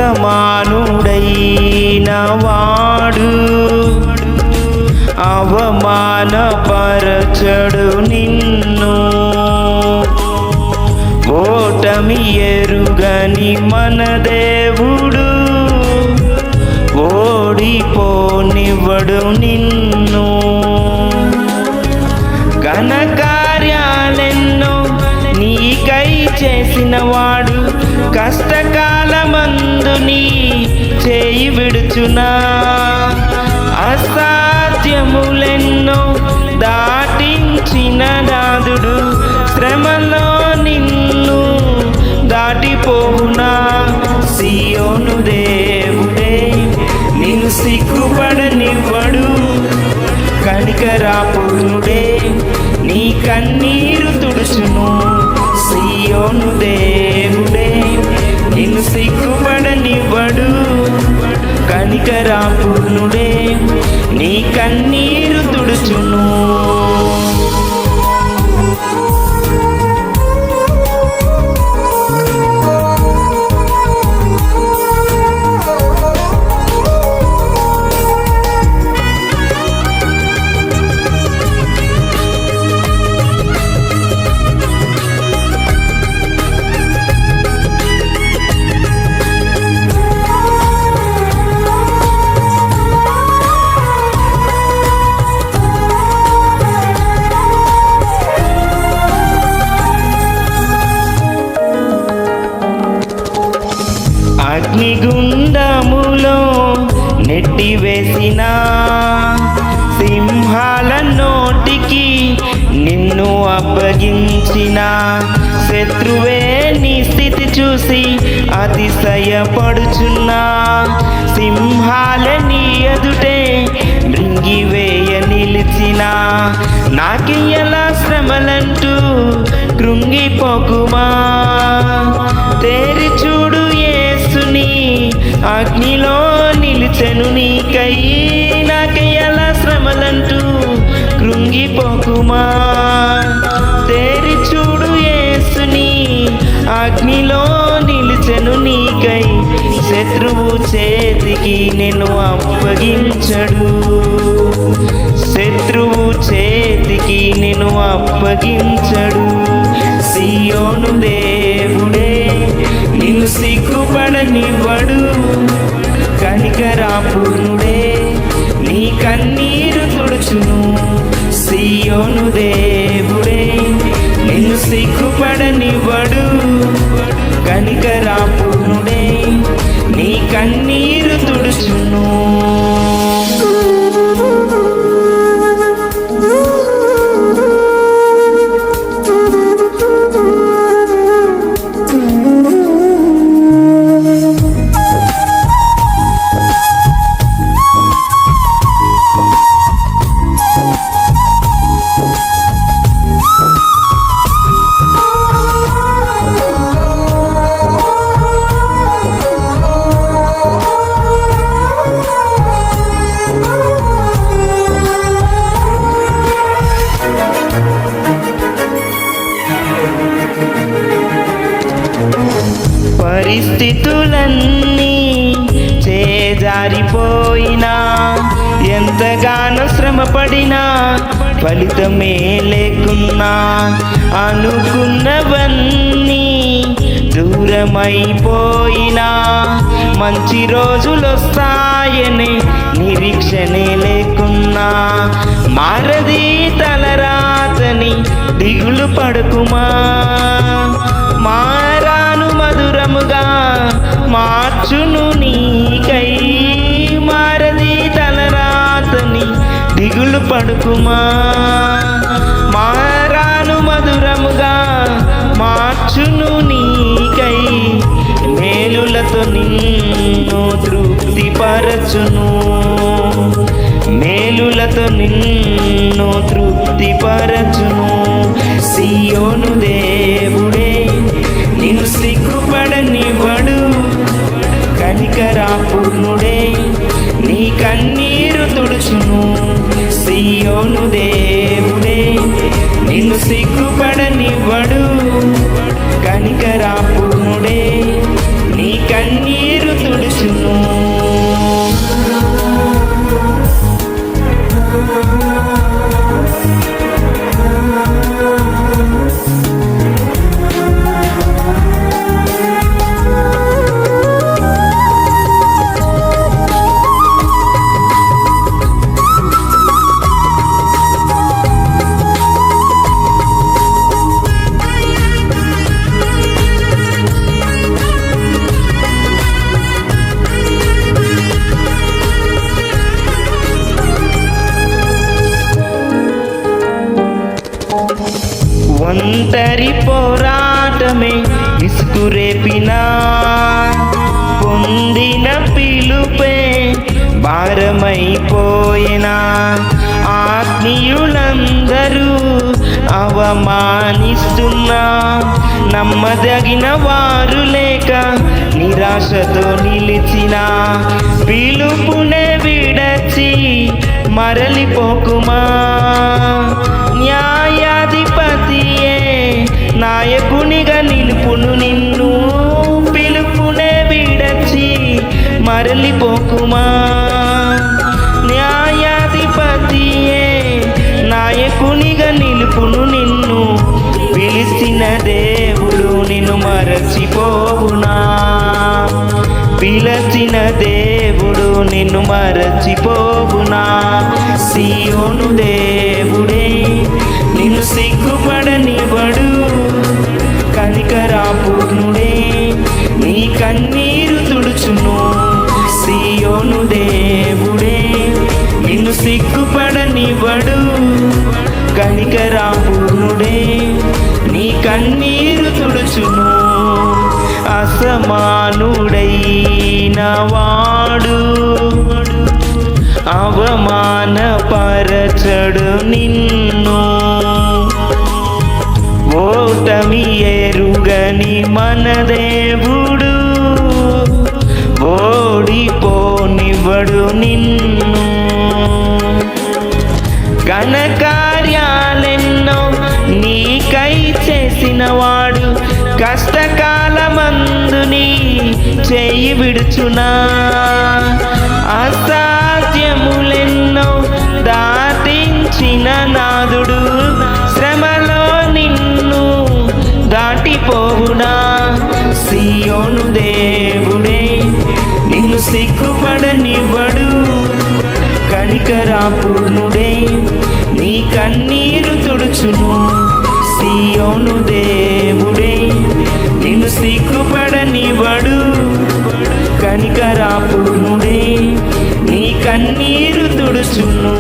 సమానుడైన వాడు అవమానపరచడు నిన్ను. ఓటమి ఎరుగని మన దేవుడు ఓడిపోనివ్వడు నిన్ను. ఘనకార్యాలెన్నో నీకై చేసినవాడు కష్టకాలమందు నీ చేయి విడుచునా. అసాధ్యములెన్నో దాటించిన నాదుడు శ్రమలో నిన్ను దాటిపోవునా. సియోను దేవుడే నిన్ను సిగ్గుపడనివ్వడు. కనికరాపూర్ణుడే నీ కన్నీరు తుడుచును. సియోను దేవుడే నిన్ను సిగ్గుపడనివ్వడు. కనికరాపూర్ణుడే నీ కన్నీరు తుడుచును. అగ్నిగుండములో నెట్టివేసిన సింహాల నోటికి నిన్ను అప్పగించిన శత్రువే నీ స్థితి చూసి అతిశయపడుచున్నా. సింహాల నీ ఎదుటే మృంగివేయ నిలిచిన నాకెలా శ్రమలంటూ కృంగిపోకుమా. తేరి చూడు యేసుని అగ్నిలో నిలిచెను నీకై. నాకెలా శ్రమలంటూ కృంగిపోకుమా. తేరి చూడు యేసుని అగ్నిలో నిలిచెను నీకై. శత్రువు చేతికి నిన్ను అప్పగించడు. శత్రువు చేతికి నిన్ను అప్పగించడు. సియోను దేవుడే నిన్ను సిగ్గుపడనివ్వడు. కనికరాపూర్ణుడే నీ కన్నీరు తుడుచును. సియోను దేవుడే నిన్ను సిగ్గుపడనివ్వడు. కనికరాపూర్ణుడే నీ కన్నీరు తుడుచును. పరిస్థితులన్నీ చేజారిపోయినా ఎంతగానో శ్రమపడినా ఫలితమే లేకున్నా అనుకున్నవన్నీ దూరమైపోయినా మంచి రోజులొస్తాయనే నిరీక్షనే లేకున్నా మారది తలరాతని దిగులు పడుకుమా. మారాను మధురముగా మార్చును నీకై. మారది తలరాతని దిగులు పడుకుమా. మారాను మధురముగా మార్చును నీకై. మేలులతో నిన్ను తృప్తిపరచును. మేలులతో నిన్ను తృప్తిపరచును. సియోను దేవుడే నిన్ను సిగ్గుపడనివ్వడు. కనికరాపూర్ణుడే నీ కన్నీరు తుడుచును. సియోను దేవుడే అయినా పొందిన పిలుపే భారమైపోయినా ఆత్మీయులందరూ అవమానిస్తున్నా నమ్మదగిన వారు లేక నిరాశతో నిలిచిన పిలుపునే విడచి మరలిపోకుమా. న్యాయాధిపతియే నాయకునిగా నిలుపును నిన్ను, పిలుపునే విడచి మరలిపోకుమా. న్యాయాధిపతియే నాయకునిగా నిలుపును నిన్ను, పిలిచిన దేవుడు నిన్ను మరచిపోవునా. పిలిచిన దేవుడు నిన్ను మరచిపోవునా. సియోను దేవుడే నిన్ను సిగ్గుపడనివ్వడు, కనికరాపూర్ణుడే నీ కన్నీరు తుడుచును. సియోను దేవుడే నిన్ను సిగ్గుపడనివ్వడు, కనికరాపూర్ణుడే నీ కన్నీరు తుడుచును. అసమానుడైన వాడు అవమానపరచడు నిన్ను, ఓటమి ఎరుగని మన దేవుడు ఓడిపోనివ్వడు నిన్ను. ఘనకార్యాలెన్నో నీకై చేసినవాడు కష్టకాలమందు నీ చేయి విడుచునా. అసాధ్యములెన్నో దాటించిన నాదుడు శ్రమలో నిన్ను దాటిపోవునా. సియోను దేవుడే నిన్ను సిగ్గుపడనివ్వడు, కనికరాపూర్ణుడే నీ కన్నీరు తుడుచును. సియోను దేవుడే నిన్ను సిగ్గుపడనివ్వడు, కనికరాపూర్ణుడే నీ కన్నీరు తుడుచును.